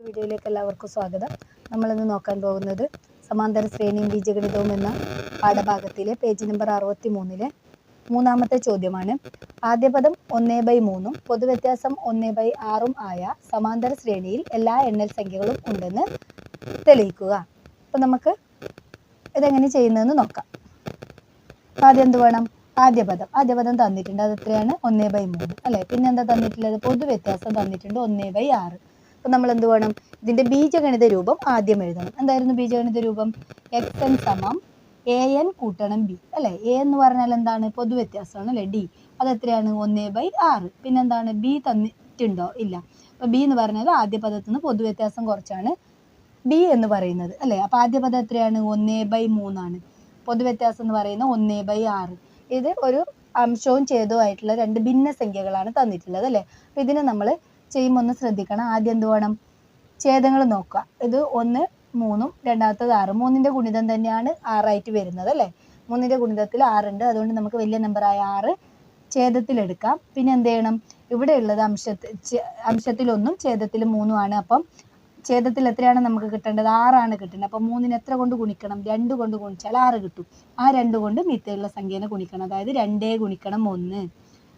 വീഡിയോയിലേക്ക് എല്ലാവർക്കും സ്വാഗതം. നമ്മളിന്ന് നോക്കാൻ പോകുന്നത് സമാന്തര ശ്രേണിയും ബീജഗണിതവും എന്ന പാഠഭാഗത്തിലെ പേജ് നമ്പർ 63-ലെ മൂന്നാമത്തെ ചോദ്യമാണ്. ആദ്യ പദം 1/3 പൊതുവ്യത്യാസം 1/6 ആയ സമാന്തര ശ്രേണിയിൽ എല്ലാ എണ്ണൽ സംഖ്യകളും ഉണ്ടെന്ന് തെളിയിക്കുക. അപ്പം നമുക്ക് ഇതെങ്ങനെ ചെയ്യുന്നതെന്ന് നോക്കാം. ആദ്യം എന്ത് വേണം? ആദ്യ പദം തന്നിട്ടുണ്ട്. അത് എത്രയാണ്? 1/3 അല്ലെ. പിന്നെന്താ തന്നിട്ടുള്ളത്? പൊതുവ്യത്യാസം തന്നിട്ടുണ്ട് 1/6. അപ്പം നമ്മൾ എന്ത് വേണം? ഇതിന്റെ ബീജഗണിത രൂപം ആദ്യം എഴുതണം. എന്തായിരുന്നു ബീജഗണിത രൂപം? xn സമം an കൂട്ടണം b അല്ലെ. a എന്ന് പറഞ്ഞാൽ എന്താണ്? പൊതുവ്യത്യാസമാണ് അല്ലെ. d അത് എത്രയാണ്? 1/6. പിന്നെന്താണ്? b തന്നിട്ടുണ്ടോ? ഇല്ല. അപ്പൊ b എന്ന് പറഞ്ഞാൽ ആദ്യ പദത്തിൽ നിന്ന് പൊതുവ്യത്യാസം കുറച്ചാണ് b എന്ന് പറയുന്നത് അല്ലെ. അപ്പൊ ആദ്യ പദം എത്രയാണ്? 1/3 ആണ്. പൊതുവ്യത്യാസം എന്ന് പറയുന്നത് 1/6. ഇത് ഒരു അംശവും ഛേദവും ആയിട്ടുള്ള രണ്ട് ഭിന്ന സംഖ്യകളാണ് തന്നിട്ടുള്ളത് അല്ലെ. അപ്പൊ ഇതിനെ നമ്മൾ ചെയ്യുമ്പോൾ ഒന്ന് ശ്രദ്ധിക്കണം. ആദ്യം എന്ത് വേണം? ഛേദങ്ങൾ നോക്കുക. ഇത് 1 3 രണ്ടാമത്തത് 6. 3ന്റെ ഗുണിതം തന്നെയാണ് 6 ആയിട്ട് വരുന്നത് അല്ലെ. 3ന്റെ ഗുണിതത്തിൽ 6 ഉണ്ട്. അതുകൊണ്ട് നമുക്ക് വലിയ നമ്പറായ 6 ഛേദത്തിലെടുക്കാം. പിന്നെ എന്ത് ചെയ്യണം? ഇവിടെ ഉള്ളത് അംശത്തിൽ 1 ഛേദത്തിൽ 3 ആണ്. അപ്പം ഛേദത്തിൽ എത്രയാണ് നമുക്ക് കിട്ടേണ്ടത്? 6 ആണ് കിട്ടേണ്ടത്. അപ്പം 3ന് എത്ര കൊണ്ട് ഗുണിക്കണം? 2 കൊണ്ട് ഗുണിച്ചാൽ 6 കിട്ടും. ആ 2 കൊണ്ട് മിത്തയുള്ള സംഖ്യേനെ ഗുണിക്കണം. അതായത് 2 ഗുണിക്കണം 1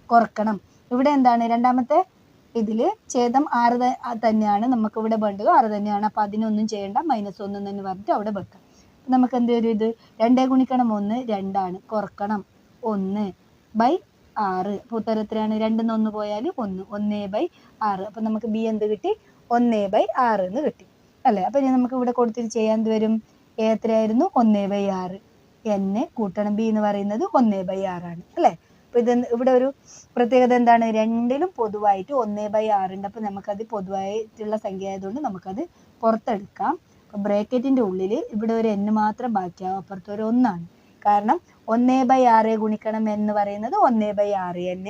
കുറക്കണം. ഇവിടെ എന്താണ്? രണ്ടാമത്തെ ഇതില് ഛേദം 6 തന്നെയാണ് നമുക്ക് ഇവിടെ വേണ്ടത്. 6 തന്നെയാണ്. അപ്പൊ അതിനൊന്നും ചെയ്യേണ്ട. -1 എന്ന് പറഞ്ഞിട്ട് അവിടെ വെക്കാം. നമുക്ക് എന്ത് വരും? ഇത് 2 ഗുണിക്കണം 1 2 കുറക്കണം 1/6. അപ്പൊ ഉത്തരം എത്രയാണ്? 2 1 പോയാൽ 1 1/6. അപ്പൊ നമുക്ക് ബി എന്ത് കിട്ടി? 1/6 എന്ന് കിട്ടി അല്ലെ. അപ്പൊ ഇനി നമുക്ക് ഇവിടെ കൊടുത്തിട്ട് ചെയ്യാൻ എന്ത് വരും? a എത്രയായിരുന്നു? 1/6. n കൂട്ടണം b എന്ന് പറയുന്നത് 1/6 ആണ് അല്ലെ. അപ്പൊ ഇത് ഇവിടെ ഒരു പ്രത്യേകത എന്താണ്? രണ്ടിലും പൊതുവായിട്ട് 1/6 ഉണ്ട്. അപ്പൊ നമുക്കത് പൊതുവായിട്ടുള്ള സംഖ്യ ആയതുകൊണ്ട് നമുക്കത് പുറത്തെടുക്കാം. അപ്പൊ ബ്രാക്കറ്റിന്റെ ഉള്ളിൽ ഇവിടെ ഒരു n മാത്രം ബാക്കിയാവും. അപ്പുറത്ത് ഒരു 1 ആണ്. കാരണം 1/6 ഗുണിക്കണം എന്ന് പറയുന്നത് 1/6 n.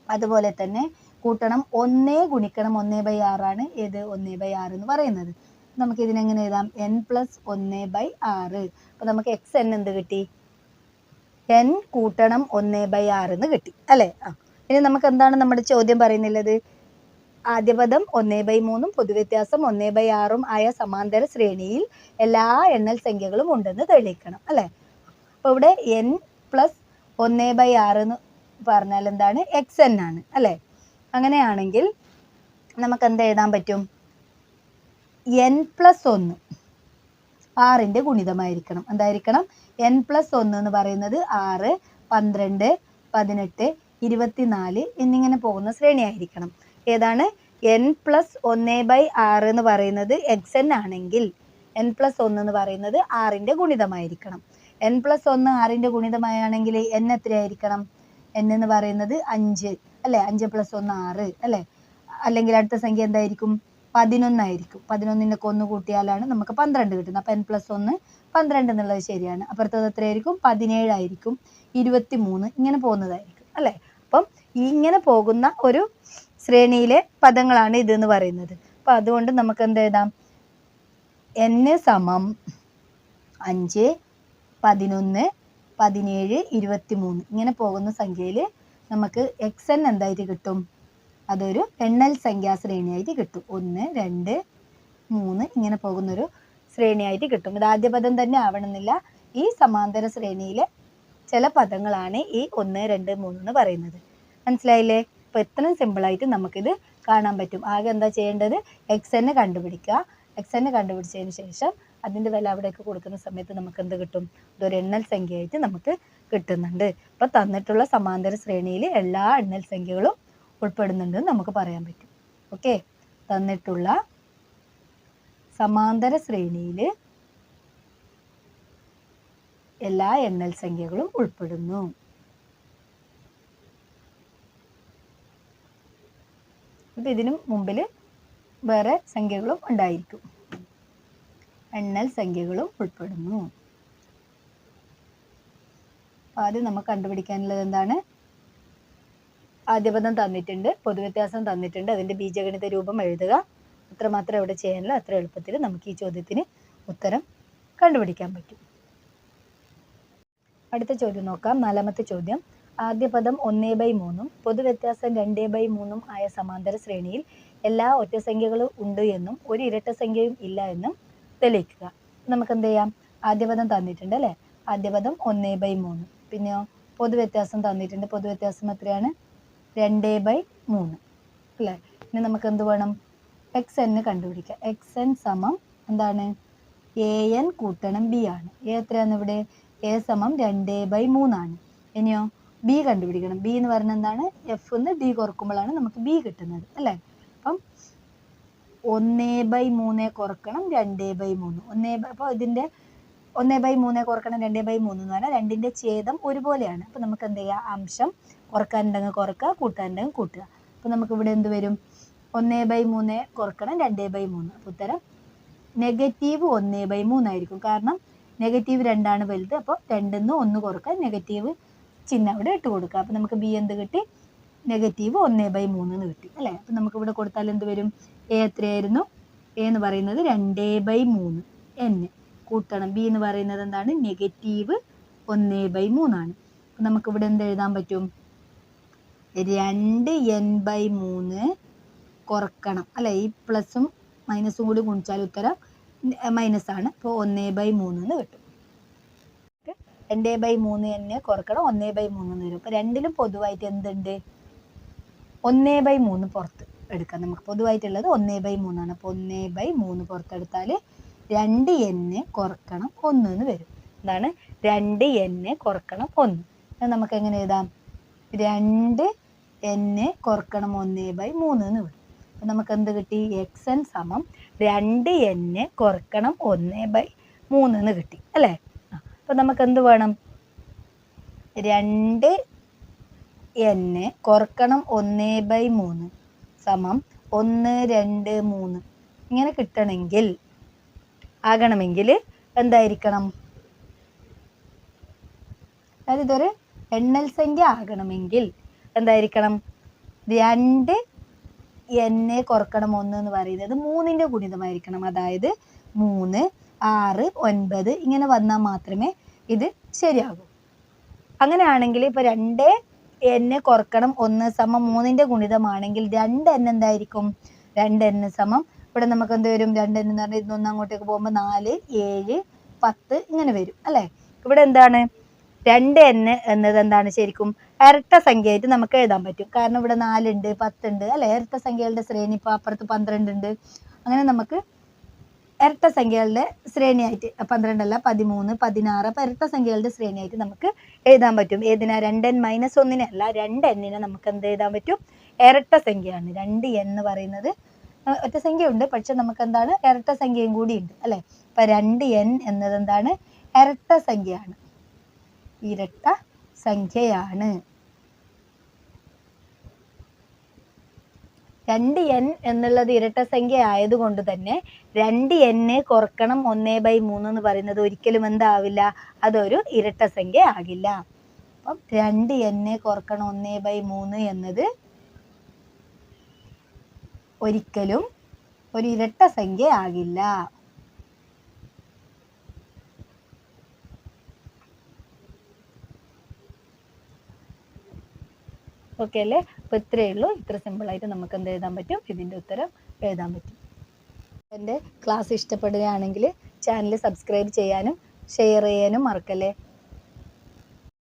അതുപോലെ തന്നെ കൂട്ടണം 1 ഗുണിക്കണം 1/6 ആണ് ഏത്? 1/6 എന്ന് പറയുന്നത്. നമുക്ക് ഇതിനെങ്ങനെ എഴുതാം? n + 1/6. അപ്പൊ നമുക്ക് xn എന്ത് കിട്ടി? n കൂട്ടണം 1/6 എന്ന് കിട്ടി അല്ലെ. ഇനി നമുക്ക് എന്താണ് നമ്മുടെ ചോദ്യം പറയുന്നുള്ളത്? ആദ്യ പദം 1/3 പൊതുവ്യത്യാസം 1/6 ആയ സമാന്തര ശ്രേണിയിൽ എല്ലാ എണ്ണൽ സംഖ്യകളും ഉണ്ടെന്ന് തെളിയിക്കണം അല്ലെ. അപ്പൊ ഇവിടെ n + 1/6 എന്ന് പറഞ്ഞാൽ എന്താണ്? xn ആണ് അല്ലെ. അങ്ങനെയാണെങ്കിൽ നമുക്ക് എന്ത് എഴുതാൻ പറ്റും? n + 1 6ന്റെ ഗുണിതമായിരിക്കണം. എന്തായിരിക്കണം? n + 1 എന്ന് പറയുന്നത് 6 12 18 24 എന്നിങ്ങനെ പോകുന്ന ശ്രേണി ആയിരിക്കണം. ഏതാണ്? n + 1/6 എന്ന് പറയുന്നത് xn ആണെങ്കിൽ n + 1 എന്ന് പറയുന്നത് 6ന്റെ ഗുണിതമായിരിക്കണം. n + 1 6ന്റെ ഗുണിതമായാണെങ്കിൽ n എത്രയായിരിക്കണം? n എന്ന് പറയുന്നത് 5 അല്ലെ. 5 + 1 6 അല്ലെ. അല്ലെങ്കിൽ അടുത്ത സംഖ്യ എന്തായിരിക്കും? 11 ആയിരിക്കും. 11ന്റെ 1 കൂട്ടിയാലാണ് നമുക്ക് 12 കിട്ടുന്നത്. അപ്പൊ n + 1 12 എന്നുള്ളത് ശരിയാണ്. അപ്പുറത്തത് എത്രയായിരിക്കും? 17 ആയിരിക്കും. 23 ഇങ്ങനെ പോകുന്നതായിരിക്കും അല്ലെ. അപ്പം ഇങ്ങനെ പോകുന്ന ഒരു ശ്രേണിയിലെ പദങ്ങളാണ് ഇതെന്ന് പറയുന്നത്. അപ്പൊ അതുകൊണ്ട് നമുക്ക് എന്ത് എഴുതാം? n സമം 5 11 17 23 ഇങ്ങനെ പോകുന്ന സംഖ്യയിൽ നമുക്ക് xn എന്തായിട്ട് കിട്ടും? അതൊരു എണ്ണൽ സംഖ്യാ ശ്രേണിയായിട്ട് കിട്ടും. 1 2 3 ഇങ്ങനെ പോകുന്നൊരു ശ്രേണിയായിട്ട് കിട്ടും. ഇത് ആദ്യ പദം തന്നെ ആവണമെന്നില്ല. ഈ സമാന്തര ശ്രേണിയിലെ ചില പദങ്ങളാണ് ഈ 1 2 3 എന്ന് പറയുന്നത്. മനസ്സിലായില്ലേ? അപ്പൊ ഇത്രയും സിമ്പിളായിട്ട് നമുക്കിത് കാണാൻ പറ്റും. ആകെ എന്താ ചെയ്യേണ്ടത്? xn കണ്ടുപിടിക്കുക. xn കണ്ടുപിടിച്ചതിന് ശേഷം അതിന്റെ വില അവിടേക്ക് കൊടുക്കുന്ന സമയത്ത് നമുക്ക് എന്ത് കിട്ടും? ഇതൊരു എണ്ണൽ സംഖ്യയായിട്ട് നമുക്ക് കിട്ടുന്നുണ്ട്. അപ്പൊ തന്നിട്ടുള്ള സമാന്തര ശ്രേണിയിൽ എല്ലാ എണ്ണൽ സംഖ്യകളും ഉൾപ്പെടുന്നുണ്ടെന്ന് നമുക്ക് പറയാൻ പറ്റും. ഓക്കെ. തന്നിട്ടുള്ള സമാന്തര ശ്രേണിയിൽ എല്ലാ എണ്ണൽ സംഖ്യകളും ഉൾപ്പെടുന്നു. ഇപ്പൊ ഇതിനു മുമ്പിൽ വേറെ സംഖ്യകളും ഉണ്ടായിരിക്കും. എണ്ണൽ സംഖ്യകളും ഉൾപ്പെടുന്നു. ആദ്യം നമുക്ക് കണ്ടുപിടിക്കാനുള്ളത് എന്താണ്? ആദ്യ പദം തന്നിട്ടുണ്ട്, പൊതുവ്യത്യാസം തന്നിട്ടുണ്ട്. അതിന്റെ ബീജഗണിത രൂപം എഴുതുക. അത്രമാത്രം ഇവിടെ ചെയ്യാനുള്ള അത്ര എളുപ്പത്തിൽ നമുക്ക് ഈ ചോദ്യത്തിന് ഉത്തരം കണ്ടുപിടിക്കാൻ പറ്റും. അടുത്ത ചോദ്യം നോക്കാം. നാലാമത്തെ ചോദ്യം. ആദ്യ പദം 1/3 പൊതുവ്യത്യാസം 2/3 ആയ സമാന്തര ശ്രേണിയിൽ എല്ലാ ഒറ്റസംഖ്യകളും ഉണ്ട് എന്നും ഒരു ഇരട്ട സംഖ്യയും ഇല്ല എന്നും തെളിയിക്കുക. നമുക്ക് എന്ത് ചെയ്യാം? ആദ്യ പദം തന്നിട്ടുണ്ട് അല്ലേ? ആദ്യ പദം 1/3. പിന്നെയോ പൊതുവ്യത്യാസം തന്നിട്ടുണ്ട്. പൊതുവ്യത്യാസം എത്രയാണ്? 2/3 അല്ലേ? ഇനി നമുക്ക് എന്ത് വേണം? xn കണ്ടുപിടിക്കാം. xn സമം എന്താണ്? an കൂട്ടണം b ആണ്. a എത്രയാണ് ഇവിടെ? a സമം 2/3 ആണ്. ഇനിയോ b കണ്ടുപിടിക്കണം. b എന്ന് പറഞ്ഞാൽ എന്താണ്? f എന്ന് d കുറക്കുമ്പോഴാണ് നമുക്ക് b കിട്ടുന്നത് അല്ലേ? അപ്പം 1/3 കുറക്കണം 2/3. അപ്പോൾ ഇതിൻ്റെ 1/3 കുറക്കണം 2/3 എന്ന് പറഞ്ഞാൽ രണ്ടിൻ്റെ ഛേദം ഒരുപോലെയാണ്. അപ്പോൾ നമുക്ക് എന്ത് ചെയ്യാം? അംശം കുറക്കാനുണ്ടെങ്കിൽ കുറക്കുക, കൂട്ടാനുണ്ടെങ്കിൽ കൂട്ടുക. അപ്പോൾ നമുക്ക് ഇവിടെ എന്ത് വരും? 1/3 കുറക്കണം 2/3. അപ്പോൾ ഉത്തരം -1/3 ആയിരിക്കും. കാരണം -2 വലുത്. അപ്പോൾ 2 ന്ന് 1 കുറക്കാൻ നെഗറ്റീവ് ചിഹ്നം അവിടെ ഇട്ട് കൊടുക്കുക. അപ്പോൾ നമുക്ക് b എന്ത് കിട്ടി? -1/3 എന്ന് കിട്ടി അല്ലേ? അപ്പം നമുക്ക് ഇവിടെ കൊടുത്താൽ എന്ത് വരും? a എത്രയായിരുന്നു? a എന്ന് പറയുന്നത് 2/3 n കൂട്ടണം b എന്ന് പറയുന്നത് എന്താണ്? -1/3 ആണ്. അപ്പം നമുക്ക് ഇവിടെ എന്ത് എഴുതാൻ പറ്റും? 2n/3 കുറക്കണം അല്ലേ? ഈ പ്ലസും മൈനസും കൂടി ഗുണിച്ചാൽ ഉത്തരം മൈനസ് ആണ്. അപ്പോൾ 1/3 എന്ന് കിട്ടും. 2/3 n കുറക്കണം 1/3 എന്ന് വരും. അപ്പോൾ രണ്ടിലും പൊതുവായിട്ട് എന്തുണ്ട്? 1/3 പുറത്ത് എടുക്കാം. നമുക്ക് പൊതുവായിട്ടുള്ളത് 1/3 ആണ്. അപ്പോൾ 1/3 പുറത്തെടുത്താൽ 2n കുറക്കണം 1 എന്ന് വരും. എന്താണ്? 2n കുറക്കണം 1. നമുക്ക് എങ്ങനെ എഴുതാം? 2n കുറക്കണം 1/3 എന്ന് വരും. അപ്പോൾ നമുക്ക് എന്ത് കിട്ടി? xn സമം 2n കുറക്കണം 1/3 എന്ന് കിട്ടി അല്ലേ? അപ്പോൾ നമുക്ക് എന്ത് വേണം? 2n കുറക്കണം 1/3 സമം 1, 2, 3 ഇങ്ങനെ കിട്ടണമെങ്കിൽ ആകണമെങ്കിൽ എന്തായിരിക്കണം? അതായത് ഇതൊരു എണ്ണൽ സംഖ്യ ആകണമെങ്കിൽ എന്തായിരിക്കണം? 2n കുറക്കണം 1 എന്ന് പറയുന്നത് 3ൻ്റെ ഗുണിതമായിരിക്കണം. അതായത് 3, 6, 9 ഇങ്ങനെ വന്നാൽ മാത്രമേ ഇത് ശരിയാകൂ. അങ്ങനെയാണെങ്കിൽ ഇപ്പോൾ 2n കുറക്കണം 1 സമം 3ൻ്റെ ഗുണിതമാണെങ്കിൽ 2n എന്തായിരിക്കും? 2n സമം ഇവിടെ നമുക്ക് എന്ത് വരും? 2n എന്ന് പറഞ്ഞാൽ ഇതൊന്ന് അങ്ങോട്ടേക്ക് പോകുമ്പോൾ 4, 7, 10 ഇങ്ങനെ വരും അല്ലേ? ഇവിടെ എന്താണ്? 2n എന്നത് എന്താണ്? ശരിക്കും ഇരട്ട സംഖ്യയായിട്ട് നമുക്ക് എഴുതാൻ പറ്റും. കാരണം ഇവിടെ 4 ഉണ്ട്, 10 ഉണ്ട് അല്ലേ? ഇരട്ട സംഖ്യകളുടെ ശ്രേണി. ഇപ്പോൾ അപ്പുറത്ത് 12 ഉണ്ട്. അങ്ങനെ നമുക്ക് ഇരട്ട സംഖ്യകളുടെ ശ്രേണിയായിട്ട് 12 അല്ല 13, 16 അപ്പോൾ ഇരട്ട സംഖ്യകളുടെ ശ്രേണിയായിട്ട് നമുക്ക് എഴുതാൻ പറ്റും. ഏതിനാ? 2n - 1 അല്ല, 2n നമുക്ക് എന്ത് എഴുതാൻ പറ്റും? ഇരട്ട സംഖ്യയാണ്. 2n എന്ന് പറയുന്നത് ഒറ്റ സംഖ്യ ഉണ്ട്, പക്ഷെ നമുക്ക് എന്താണ്? ഇരട്ട സംഖ്യയും കൂടി ഉണ്ട് അല്ലേ? അപ്പം 2n എന്നത് എന്താണ്? ഇരട്ട സംഖ്യയാണ്. ഇരട്ട സംഖ്യയാണ്. 2n എന്നുള്ളത് ഇരട്ട സംഖ്യ ആയതുകൊണ്ട് തന്നെ 2n കുറക്കണം 1/3 എന്ന് പറയുന്നത് ഒരിക്കലും എന്താവില്ല? അതൊരു ഇരട്ട സംഖ്യ ആകില്ല. അപ്പം 2n കുറക്കണം 1/3 എന്നത് ഒരിക്കലും ഒരു ഇരട്ട സംഖ്യ ആകില്ല. ഓക്കെ അല്ലേ? അപ്പോൾ ഇത്രയേ ഉള്ളൂ. ഇത്ര സിമ്പിളായിട്ട് നമുക്ക് എന്ത് എഴുതാൻ പറ്റും? ഇതിൻ്റെ ഉത്തരം എഴുതാൻ പറ്റും. എൻ്റെ ക്ലാസ് ഇഷ്ടപ്പെടുകയാണെങ്കിൽ ചാനൽ സബ്സ്ക്രൈബ് ചെയ്യാനും ഷെയർ ചെയ്യാനും മറക്കല്ലേ.